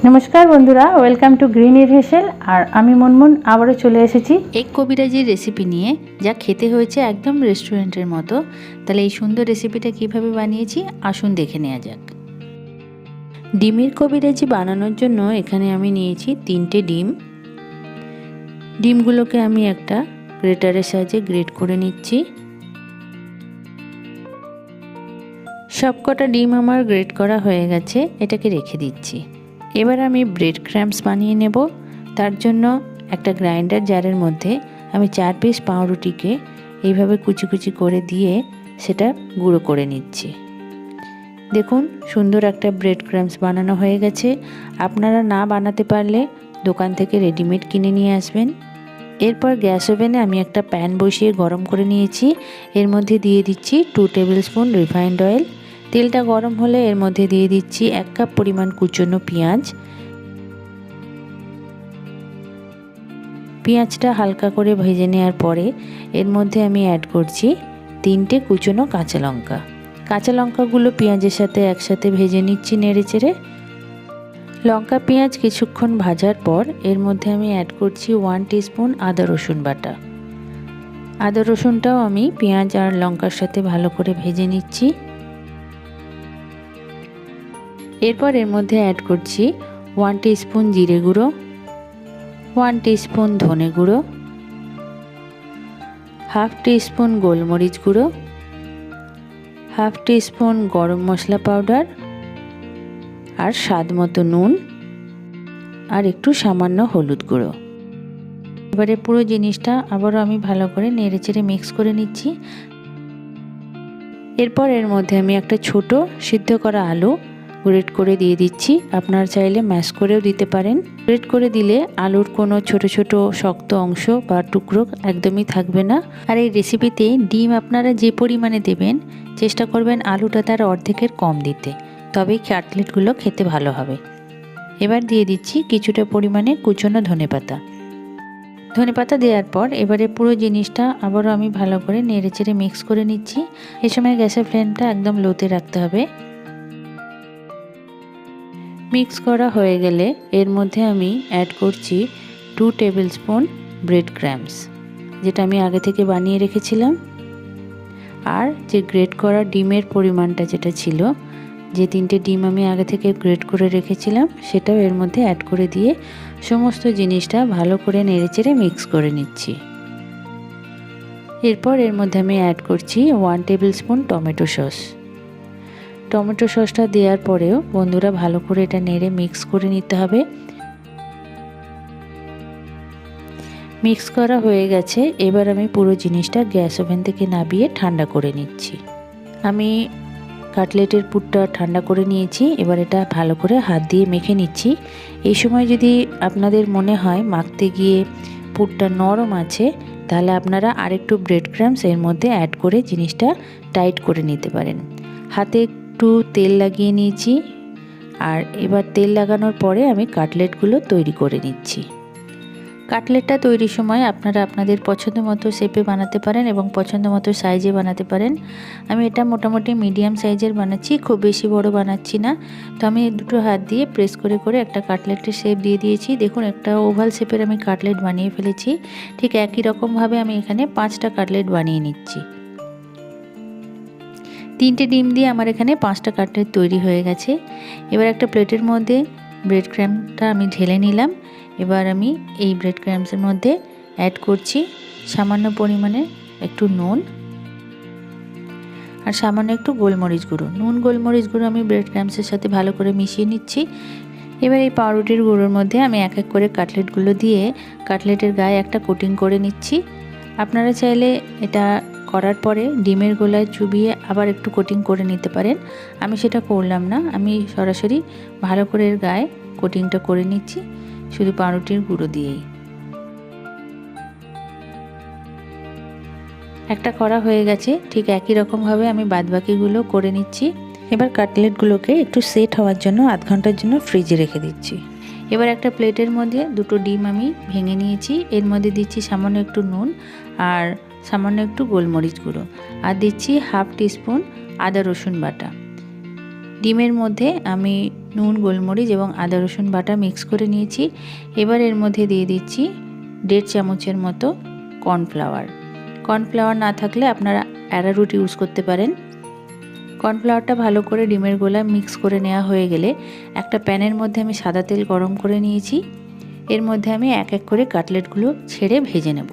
নমস্কার বন্ধুরা, welcome to গ্রিহিনির হেসেল। আর আমি মনমন আবারও চলে এসেছি এক কবিরাজির রেসিপি নিয়ে, যা খেতে হয়েছে একদম রেস্টুরেন্টের মতো। তাহলে এই সুন্দর রেসিপিটা কিভাবে বানিয়েছি আসুন দেখে নেওয়া যাক। ডিমের কবিরাজি বানানোর জন্য এখানে আমি নিয়েছি 3টে ডিম। ডিমগুলোকে আমি একটা গ্রেটারের সাহায্যে গ্রেট করে নিচ্ছি। সবকটা ডিম আমার গ্রেট করা হয়ে গেছে, এটাকে রেখে দিচ্ছি। এবার আমি ব্রেড ক্রাম্বস বানিয়ে নেব। তার জন্য একটা গ্রাইন্ডার জারের মধ্যে আমি 4 পিস পাউরুটিকে এইভাবে কুচি কুচি করে দিয়ে সেটা গুঁড়ো করে নিচ্ছি। দেখুন, সুন্দর একটা ব্রেড ক্রাম্বস বানানো হয়ে গেছে। আপনারা না বানাতে পারলে দোকান থেকে রেডিমেড কিনে নিয়ে আসবেন। এরপর গ্যাস ওভেনে আমি একটা প্যান বসিয়ে গরম করে নিয়েছি। এর মধ্যে দিয়ে দিচ্ছি 2 টেবিল স্পুন রিফাইন্ড অয়েল। তেলটা গরম হলে এর মধ্যে দিয়ে দিচ্ছি 1 কাপ পরিমাণ কুচনো পেঁয়াজ। পেঁয়াজটা হালকা করে ভেজে নেওয়ার পরে এর মধ্যে আমি অ্যাড করছি 3টে কুচনো কাঁচা লঙ্কা। কাঁচা লঙ্কাগুলো পেঁয়াজের সাথে একসাথে ভেজে নিচ্ছি নেড়ে চেড়ে। লঙ্কা পেঁয়াজ কিছুক্ষণ ভাজার পর এর মধ্যে আমি অ্যাড করছি 1 টিস্পুন আদা রসুন বাটা। আদা রসুনটাও আমি পেঁয়াজ আর লঙ্কার সাথে ভালো করে ভেজে নিচ্ছি। এরপর এর মধ্যে অ্যাড করছি 1 টিস্পুন জিরে গুঁড়ো, 1 টিস্পুন ধনে গুঁড়ো, হাফ টিস্পুন গোলমরিচ গুঁড়ো, হাফ টিস্পুন গরম মশলা পাউডার, আর স্বাদ মতো নুন, আর একটু সামান্য হলুদ গুঁড়ো। এবারে পুরো জিনিসটা আবারও আমি ভালো করে নেড়ে চেড়ে মিক্স করে নিচ্ছি। এরপর এর মধ্যে আমি একটা ছোট সিদ্ধ করা আলু গ্রেট করে দিয়ে দিচ্ছি। আপনারা চাইলে ম্যাশ করেও দিতে পারেন। গ্রেট করে দিলে আলুর কোনো ছোট ছোট শক্ত অংশ বা টুকরো একদমই থাকবে না। আর এই রেসিপিতে ডিম আপনারা যে পরিমাণে দেবেন চেষ্টা করবেন আলুটা তার অর্ধেকের কম দিতে, তবেই কাটলেটগুলো খেতে ভালো হবে। এবার দিয়ে দিচ্ছি কিছুটা পরিমাণে কুচনো ধনেপাতা। ধনেপাতা দেওয়ার পর এবারে পুরো জিনিসটা আবারও আমি ভালো করে নেড়ে চেড়ে মিক্স করে নিচ্ছি। এ সময় গ্যাসের ফ্লেমটা একদম লোতে রাখতে হবে। মিক্স করা হয়ে গেলে এর মধ্যে আমি অ্যাড করছি 2 টেবিল স্পুন ব্রেড ক্রাম্বস, যেটা আমি আগে থেকে বানিয়ে রেখেছিলাম। আর যে গ্রেট করা ডিমের পরিমাণটা যেটা ছিল, যে 3টে ডিম আমি আগে থেকে গ্রেট করে রেখেছিলাম, সেটাও এর মধ্যে অ্যাড করে দিয়ে সমস্ত জিনিসটা ভালো করে নেড়েচেড়ে মিক্স করে নিচ্ছি। এরপর এর মধ্যে আমি অ্যাড করছি 1 table spoon tomato sauce. Tomato সসটা দেওয়ার পরেও বন্ধুরা ভালো করে এটা নেড়ে মিক্স করে নিতে হবে। মিক্স করা হয়ে গেছে। এবার আমি পুরো জিনিসটা গ্যাস ওভেন থেকে নামিয়ে ঠান্ডা করে নিচ্ছি। আমি কাটলেটের পুরটা ঠান্ডা করে নিয়েছি। এবার এটা ভালো করে হাত দিয়ে মেখে নিচ্ছি। এই সময় যদি আপনাদের মনে হয় মাখতে গিয়ে পুরটা নরম আছে, তাহলে আপনারা আরেকটু ব্রেড ক্রাম্বস এর মধ্যে অ্যাড করে জিনিসটা টাইট করে নিতে পারেন। হাতে একটু তেল লাগিয়ে নিয়েছি। আর এবার তেল লাগানোর পরে আমি কাটলেটগুলো তৈরি করে নিচ্ছি। কাটলেটটা তৈরির সময় আপনারা আপনাদের পছন্দ মতো শেপে বানাতে পারেন এবং পছন্দ মতো সাইজে বানাতে পারেন। আমি এটা মোটামুটি মিডিয়াম সাইজের বানাচ্ছি, খুব বেশি বড় বানাচ্ছি না। তো আমি দুটো হাত দিয়ে প্রেস করে করে একটা কাটলেটের শেপ দিয়ে দিয়েছি। দেখুন, একটা ওভাল শেপের আমি কাটলেট বানিয়ে ফেলেছি। ঠিক একই রকমভাবে আমি এখানে 5টা কাটলেট বানিয়ে নিচ্ছি। 3টে ডিম দিয়ে আমার এখানে 5টা কাটলেট তৈরি হয়ে গেছে। এবার একটা প্লেটের মধ্যে ব্রেড ক্রাম্বটা আমি ঢেলে নিলাম। এবার আমি এই ব্রেড ক্রাম্বসের মধ্যে অ্যাড করছি সামান্য পরিমাণে একটু নুন আর সামান্য একটু গোলমরিচ গুঁড়ো। নুন গোলমরিচ গুঁড়ো আমি ব্রেড ক্রাম্বসের সাথে ভালো করে মিশিয়ে নিচ্ছি। এবার এই পাউরুটির গুঁড়োর মধ্যে আমি এক এক করে কাটলেটগুলো দিয়ে কাটলেটের গায়ে একটা কোটিং করে নিচ্ছি। আপনারা চাইলে এটা করার পরে ডিমের গোলায় চুবিয়ে আবার একটু কোটিং করে নিতে পারেন। আমি সেটা করলাম না, আমি সরাসরি ভালো করে এর গায়ে কোটিংটা করে নিচ্ছি শুধু পাউরুটির গুঁড়ো দিয়েই। একটা করা হয়ে গেছে। ঠিক একই রকমভাবে আমি বাদবাকিগুলো করে নিচ্ছি। এবার কাটলেটগুলোকে একটু সেট হওয়ার জন্য আধ ঘন্টার জন্য ফ্রিজে রেখে দিচ্ছি। এবার একটা প্লেটের মধ্যে 2টো ডিম আমি ভেঙে নিয়েছি। এর মধ্যে দিচ্ছি সামান্য একটু নুন আর সামান্য একটু গোলমরিচ গুঁড়ো, আর দিচ্ছি হাফ টিস্পুন আদা রসুন বাটা। ডিমের মধ্যে আমি নুন, গোলমরিচ এবং আদা রসুন বাটা মিক্স করে নিয়েছি। এবার এর মধ্যে দিয়ে দিচ্ছি 1.5 চামচের মতো কর্নফ্লাওয়ার। কর্নফ্লাওয়ার না থাকলে আপনারা অ্যারারুট ইউজ করতে পারেন। কর্নফ্লাওয়ারটা ভালো করে ডিমের গোলায় মিক্স করে নেওয়া হয়ে গেলে একটা প্যানের মধ্যে আমি সাদা তেল গরম করে নিয়েছি। এর মধ্যে আমি এক এক করে কাটলেটগুলো ছেড়ে ভেজে নেব।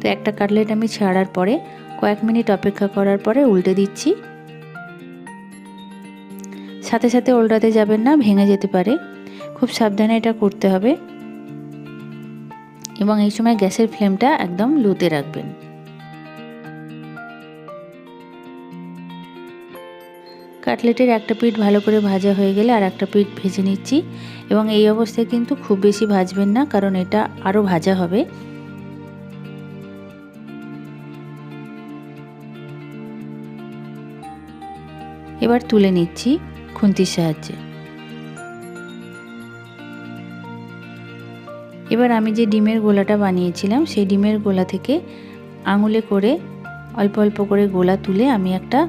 তো একটা কাটলেট আমি ছাড়ার পরে কয়েক মিনিট অপেক্ষা করার পরে উল্টে দিচ্ছি। সাথে সাথে উল্টাতে যাবেন না, ভেঙে যেতে পারে, খুব সাবধানে এটা করতে হবে এবং এই সময় গ্যাসের ফ্লেমটা একদম লোতে রাখবেন। কাটলেটের একটা পিঠ ভালো করে ভাজা হয়ে গেলে আর একটা পিঠ ভেজে নিচ্ছি এবং এই অবস্থায় কিন্তু খুব বেশি ভাজবেন না, কারণ এটা আরও ভাজা হবে। এবার তুলে নিচ্ছি খুন্তির সাহায্যে। এবার আমি যে ডিমের গোলাটা বানিয়েছিলাম সেই ডিমের গোলা থেকে আঙুলে করে অল্প অল্প করে গোলা তুলে আমি একটা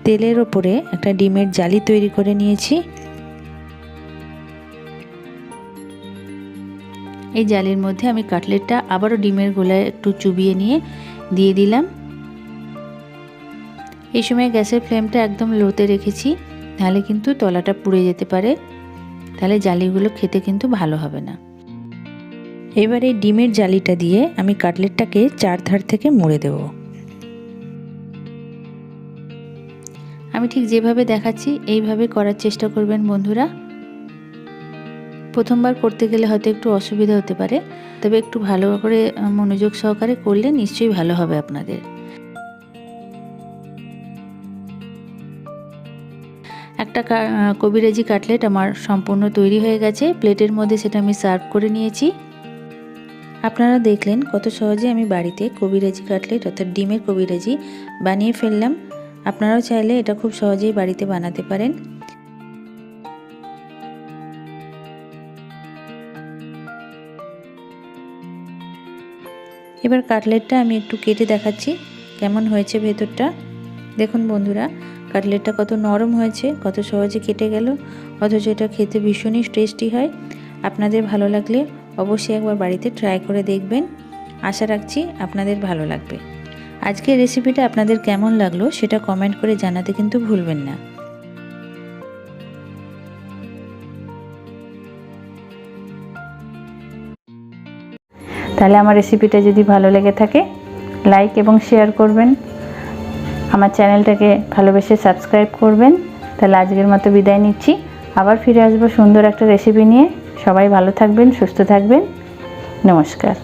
তেলের ওপরে একটা ডিমের জালি তৈরি করে নিয়েছি। এই জালির মধ্যে আমি কাটলেটটা আবারও ডিমের গোলায় একটু চুবিয়ে নিয়ে দিয়ে দিলাম। এই সময় গ্যাসের ফ্লেমটা একদম লোতে রেখেছি, তাহলে কিন্তু তলাটা পুড়ে যেতে পারে, তাহলে জালিগুলো খেতে কিন্তু ভালো হবে না। এবার এই ডিমের জালিটা দিয়ে আমি কাটলেটটাকে চারধার থেকে মুড়ে দেব। আমি ঠিক যেভাবে দেখাচ্ছি এইভাবে করার চেষ্টা করবেন বন্ধুরা। প্রথমবার করতে গেলে হয়তো একটু অসুবিধা হতে পারে, তবে একটু ভালো করে মনোযোগ সহকারে করলে নিশ্চয়ই ভালো হবে আপনাদের। একটা কবিরাজি কাটলেট আমার সম্পূর্ণ তৈরি হয়ে গেছে। প্লেটের মধ্যে সেটা আমি সার্ভ করে নিয়েছি। আপনারা দেখলেন কত সহজে আমি বাড়িতে কবিরাজি কাটলেট অর্থাৎ ডিমের কবিরাজি বানিয়ে ফেললাম। আপনারাও চাইলে এটা খুব সহজেই বাড়িতে বানাতে পারেন। এবার কাটলেটটা আমি একটু কেটে দেখাচ্ছি কেমন হয়েছে ভেতরটা। দেখুন বন্ধুরা, কাটলেটটা কত নরম হয়েছে, কত সহজে কেটে গেল, অথচ এটা খেতে ভীষণই টেস্টি হয়। আপনাদের ভালো লাগলে অবশ্যই একবার বাড়িতে ট্রাই করে দেখবেন। আশা রাখছি আপনাদের ভালো লাগবে। আজকের রেসিপিটা আপনাদের কেমন লাগলো সেটা কমেন্ট করে জানাতে কিন্তু ভুলবেন না। তাহলে আমার রেসিপিটা যদি ভালো লেগে থাকে লাইক এবং শেয়ার করবেন, আমার চ্যানেলটাকে ভালোবেসে সাবস্ক্রাইব করবেন। তাহলে আজকের মতো বিদায় নিচ্ছি, আবার ফিরে আসবো সুন্দর একটা রেসিপি নিয়ে। সবাই ভালো থাকবেন, সুস্থ থাকবেন। নমস্কার।